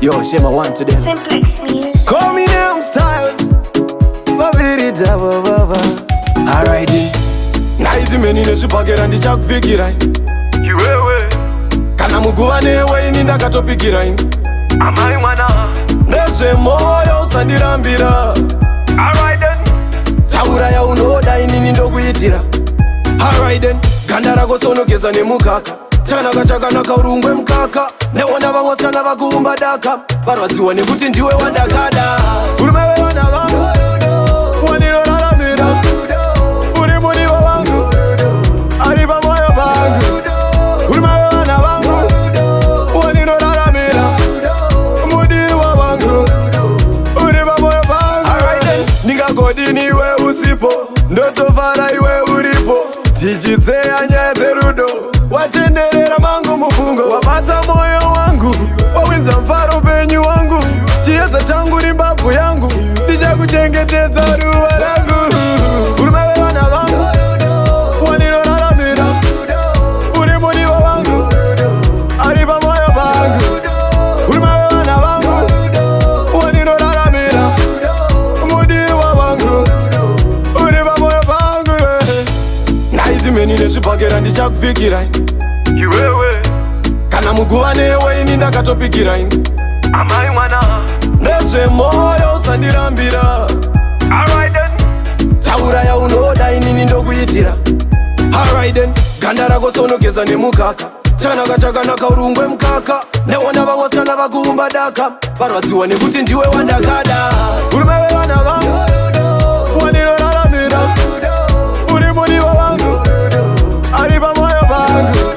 Yo, share my one to them. Simplex Music. Call me them styles. Babirita baba. Alright then. Naizi menine supagera ndichakufikirai. Iwewe Kana muguwane waini ndakatopikirai. amai mwana. Nezve moyo usandirambira. Alright then. Taura ya unoda inini ndokuitira. Alright then. Ganda rako sonogeza nemukaka. Chanaka chakanaka urungwe mkaka. Neona vamwasikana vakuumba daka. Varwadziwa nekuti ndiwe wandakada. Urume vevana vangu waninoraramira. Uri mudiwa vangu ari pamoyo pangu. Urume vevana vangu waninoraramira. Mudiwa vangu uri pamoyo pangu. Alright then. Ningagodini iwe usipo, ndotofara iwe uripo. Tichidzeya nyaya dzerudo, watenderera mangu mufungo. Wabata moyo wangu, wawinza mfaro upenyu wangu. Chiedza changu rimbabvu yangu, ndichakuchengetedza ruva rangu. Urume vevana vangu waninoraramira. Uri mudiwa vangu ari pamoyo pangu. Urume vevana vangu waninoraramira. Mudiwa vangu uri pamoyo pangu. Naizi menine supagera ndichakufikirai. Iwewe Kana muguwane waini ndakatopikirai. amai mwana. Nezve moyo usandirambira. Alright then. Taura ya unoda inini ndokuitira. Alright then. Ganda rako sonogeza nemukaka. Chanaka chakanaka urungwe mkaka. Neona vamwasikana vakuumba daka. Varwadziwa nekuti ndiwe wandakada. Urume vevana vangu waninoraramira. Uri mudiwa vangu ari pamoyo pangu.